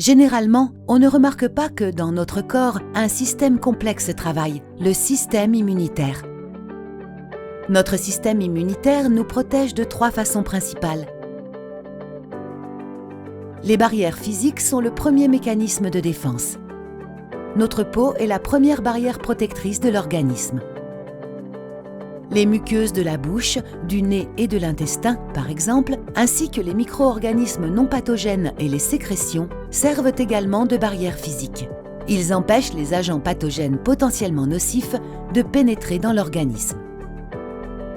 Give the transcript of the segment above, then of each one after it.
Généralement, on ne remarque pas que dans notre corps, un système complexe travaille, le système immunitaire. Notre système immunitaire nous protège de 3 façons principales. Les barrières physiques sont le premier mécanisme de défense. Notre peau est la première barrière protectrice de l'organisme. Les muqueuses de la bouche, du nez et de l'intestin, par exemple, ainsi que les micro-organismes non pathogènes et les sécrétions, servent également de barrières physiques. Ils empêchent les agents pathogènes potentiellement nocifs de pénétrer dans l'organisme.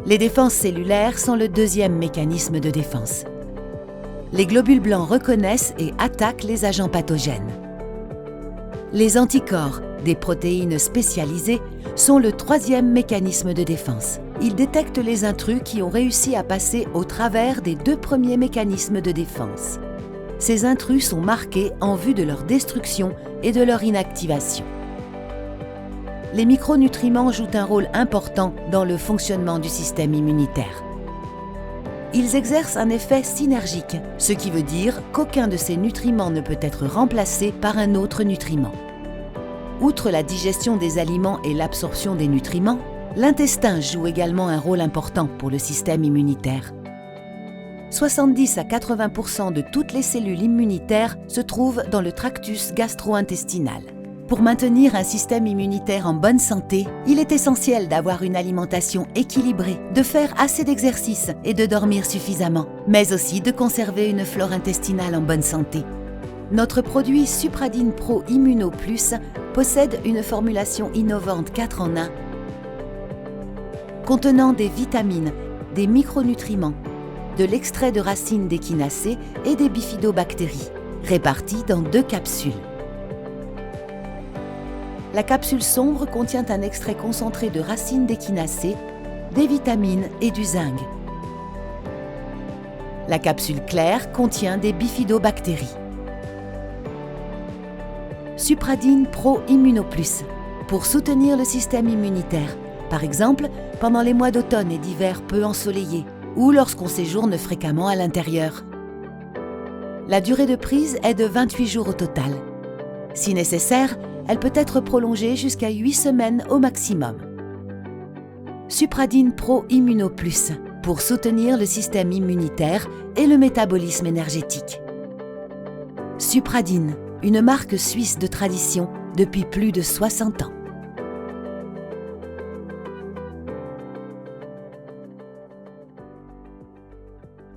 Les défenses cellulaires sont le deuxième mécanisme de défense. Les globules blancs reconnaissent et attaquent les agents pathogènes. Les anticorps, des protéines spécialisées, sont le troisième mécanisme de défense. Ils détectent les intrus qui ont réussi à passer au travers des 2 premiers mécanismes de défense. Ces intrus sont marqués en vue de leur destruction et de leur inactivation. Les micronutriments jouent un rôle important dans le fonctionnement du système immunitaire. Ils exercent un effet synergique, ce qui veut dire qu'aucun de ces nutriments ne peut être remplacé par un autre nutriment. Outre la digestion des aliments et l'absorption des nutriments, l'intestin joue également un rôle important pour le système immunitaire. 70 à 80% de toutes les cellules immunitaires se trouvent dans le tractus gastro-intestinal. Pour maintenir un système immunitaire en bonne santé, il est essentiel d'avoir une alimentation équilibrée, de faire assez d'exercice et de dormir suffisamment, mais aussi de conserver une flore intestinale en bonne santé. Notre produit Supradyn Pro Immuno Plus possède une formulation innovante 4 en 1, contenant des vitamines, des micronutriments, de l'extrait de racines d'échinacées et des bifidobactéries, répartis dans 2 capsules. La capsule sombre contient un extrait concentré de racines d'échinacées, des vitamines et du zinc. La capsule claire contient des bifidobactéries. Supradyn Pro Immuno Plus, pour soutenir le système immunitaire, par exemple pendant les mois d'automne et d'hiver peu ensoleillés, ou lorsqu'on séjourne fréquemment à l'intérieur. La durée de prise est de 28 jours au total. Si nécessaire, elle peut être prolongée jusqu'à 8 semaines au maximum. Supradyn Pro Immuno Plus, pour soutenir le système immunitaire et le métabolisme énergétique. Supradyn, une marque suisse de tradition depuis plus de 60 ans.